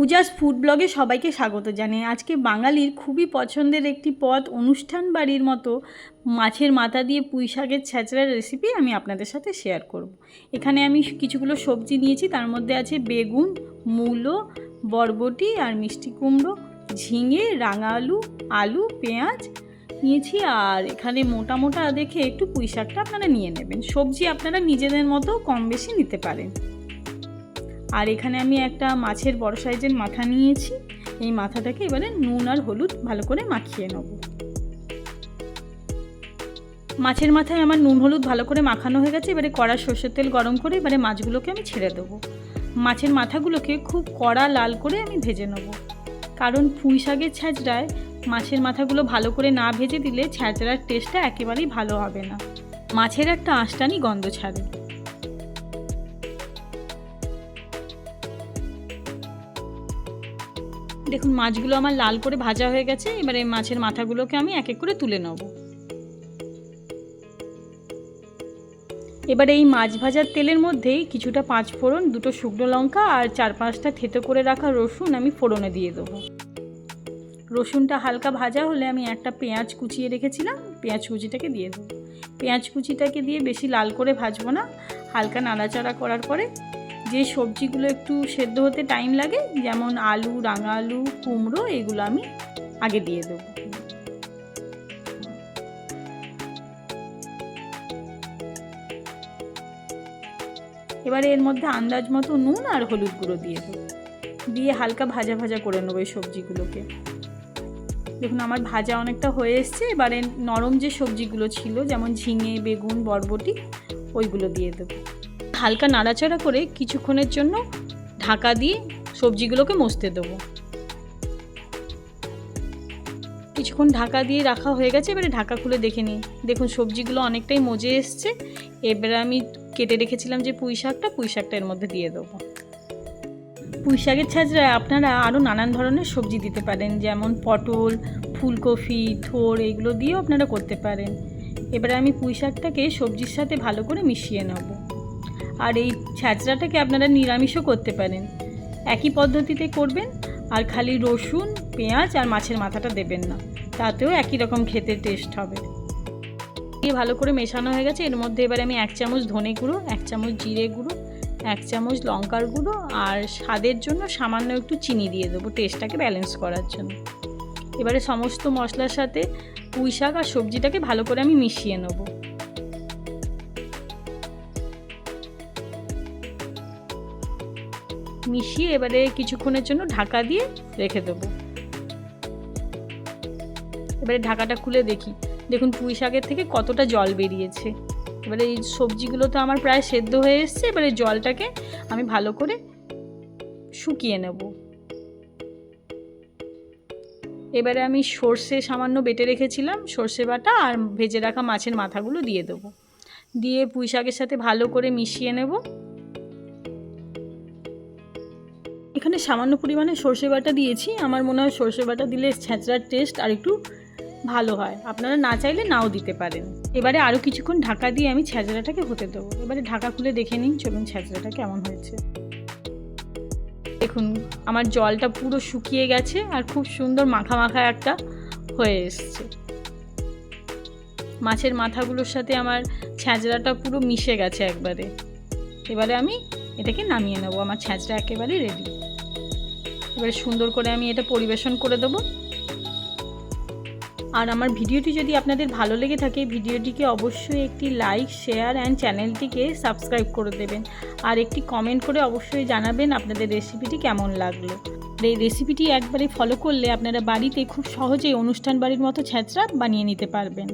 Puja's food ব্লগে সবাইকে স্বাগত জানাই। আজকে বাঙালির খুবই পছন্দের একটি পদ, অনুষ্ঠান বাড়ির মতো মাছের মাথা দিয়ে পুঁই শাকের ছ্যাঁচড়ার রেসিপি আমি আপনাদের সাথে শেয়ার করব। এখানে আমি কিছুগুলো সবজি নিয়েছি, তার মধ্যে আছে বেগুন, মূলো, বরবটি আর মিষ্টি কুমড়ো, ঝিঙে, রাঙা আলু, আলু, পেঁয়াজ নিয়েছি। আর এখানে মোটা মোটা দেখে একটু পুঁই শাকটা আপনারা নিয়ে নেবেন। সবজি আপনারা নিজেদের মতো কম বেশি নিতে পারেন। আর এখানে আমি একটা মাছের বড় সাইজের মাথা নিয়েছি। এই মাথাটাকে এবারে নুন আর হলুদ ভালো করে মাখিয়ে নেব। মাছের মাথায় আমার নুন হলুদ ভালো করে মাখানো হয়ে গেছে। এবারে কড়া সর্ষের তেল গরম করে এবারে মাছগুলোকে আমি ছেড়ে দেবো। মাছের মাথাগুলোকে খুব কড়া লাল করে আমি ভেজে নেব, কারণ পুঁই শাকের ছ্যাঁচড়ায় মাছের মাথাগুলো ভালো করে না ভেজে দিলে ছ্যাঁচড়ার টেস্টটা একেবারেই ভালো হবে না, মাছের একটা আঁশটানি গন্ধ ছাড়ে। দেখুন মাছগুলো আমার লাল করে ভাজা হয়ে গেছে। এবারে মাছের মাথাগুলোকে আমি এক এক করে তুলে নেব। এবারে এই মাছ ভাজার তেলের মধ্যেই কিছুটা পাঁচ ফোড়ন, দুটো শুকনো লঙ্কা আর 4-5টা থেতো করে রাখা রসুন আমি ফোড়নে দিয়ে দেবো। রসুনটা হালকা ভাজা হলে আমি একটা পেঁয়াজ কুচিয়ে রেখেছিলাম, পেঁয়াজ কুচিটাকে দিয়ে দেবো। পেঁয়াজ কুচিটাকে দিয়ে বেশি লাল করে ভাজবো না, হালকা নাড়াচাড়া করার পরে যে সবজিগুলো একটু সেদ্ধ হতে টাইম লাগে, যেমন আলু, রাঙা আলু, কুমড়ো, এগুলো আমি আগে দিয়ে দেবো। এবারে এর মধ্যে আন্দাজ মতো নুন আর হলুদ গুঁড়ো দিয়ে দেবো, দিয়ে হালকা ভাজা ভাজা করে নেবো এই সবজিগুলোকে। দেখুন আমার ভাজা অনেকটা হয়ে এসছে। এবারে নরম যে সবজিগুলো ছিল, যেমন ঝিঙে, বেগুন, বরবটি, ওইগুলো দিয়ে দেবো। হালকা নাড়াচাড়া করে কিছুক্ষণের জন্য ঢাকা দিয়ে সবজিগুলোকে মজতে দেবো। কিছুক্ষণ ঢাকা দিয়ে রাখা হয়ে গেছে। এবারে ঢাকা খুলে দেখে নিই। দেখুন সবজিগুলো অনেকটাই মজে এসছে। এবারে আমি কেটে রেখেছিলাম যে পুঁই শাকটা এর মধ্যে দিয়ে দেবো। পুঁই শাকের ছ্যাঁচড়ায় আপনারা আরও নানান ধরনের সবজি দিতে পারেন, যেমন পটল, ফুলকপি, থোড়, এগুলো দিয়েও আপনারা করতে পারেন। এবারে আমি পুঁই শাকটাকে সবজির সাথে ভালো করে মিশিয়ে নেব। আর এই ছ্যাঁচড়াটাকে আপনারা নিরামিষও করতে পারেন, একই পদ্ধতিতে করবেন। আর খালি রসুন, পেঁয়াজ আর মাছের মাথাটা দেবেন না, তাতেও একই রকম খেতে টেস্ট হবে। দিয়ে ভালো করে মেশানো হয়ে গেছে। এর মধ্যে এবারে আমি 1 চামচ ধনে গুঁড়ো, 1 চামচ জিরে গুঁড়ো, 1 চামচ লঙ্কার গুঁড়ো আর স্বাদের জন্য সামান্য একটু চিনি দিয়ে দেবো, টেস্টটাকে ব্যালেন্স করার জন্য। এবারে সমস্ত মশলার সাথে পুঁই শাক আর সবজিটাকে ভালো করে আমি মিশিয়ে নেব। মিশিয়ে এবারে কিছুক্ষণের জন্য ঢাকা দিয়ে রেখে দেবো। এবারে ঢাকাটা খুলে দেখি, দেখুন পুঁই শাকের থেকে কতটা জল বেরিয়েছে। এবারে এই সবজিগুলো তো আমার প্রায় সেদ্ধ হয়ে এসছে। এবারে জলটাকে আমি ভালো করে শুকিয়ে নেব। এবারে আমি সর্ষে সামান্য বেটে রেখেছিলাম, সর্ষে বাটা আর ভেজে রাখা মাছের মাথাগুলো দিয়ে দেবো। দিয়ে পুঁই শাকের সাথে ভালো করে মিশিয়ে নেব। এখানে সামান্য পরিমাণে সর্ষে বাটা দিয়েছি। আমার মনে হয় সর্ষে বাটা দিলে ছ্যাঁচড়ার টেস্ট আর একটু ভালো হয়, আপনারা না চাইলে নাও দিতে পারেন। এবারে আরও কিছুক্ষণ ঢাকা দিয়ে আমি ছ্যাঁচড়াটাকে হতে দেবো। এবারে ঢাকা খুলে দেখে নিন, চলুন ছ্যাঁচড়াটা কেমন হয়েছে। দেখুন আমার জলটা পুরো শুকিয়ে গেছে আর খুব সুন্দর মাখা মাখা একটা হয়ে এসছে। মাছের মাথাগুলোর সাথে আমার ছ্যাঁচড়াটা পুরো মিশে গেছে একবারে। এবারে আমি এটাকে নামিয়ে নেব। আমার ছ্যাঁচড়া একেবারে রেডি। এবারে সুন্দর করে আমি এটা পরিবেশন করে দেবো। আর আমার ভিডিওটি যদি আপনাদের ভালো লেগে থাকে, ভিডিওটিকে অবশ্যই একটি লাইক, শেয়ার অ্যান্ড চ্যানেলটিকে সাবস্ক্রাইব করে দেবেন। আর একটি কমেন্ট করে অবশ্যই জানাবেন আপনাদের রেসিপিটি কেমন লাগলো। এই রেসিপিটি একবারে ফলো করলে আপনারা বাড়িতে খুব সহজেই অনুষ্ঠান বাড়ির মতো ছ্যাঁচড়া বানিয়ে নিতে পারবেন।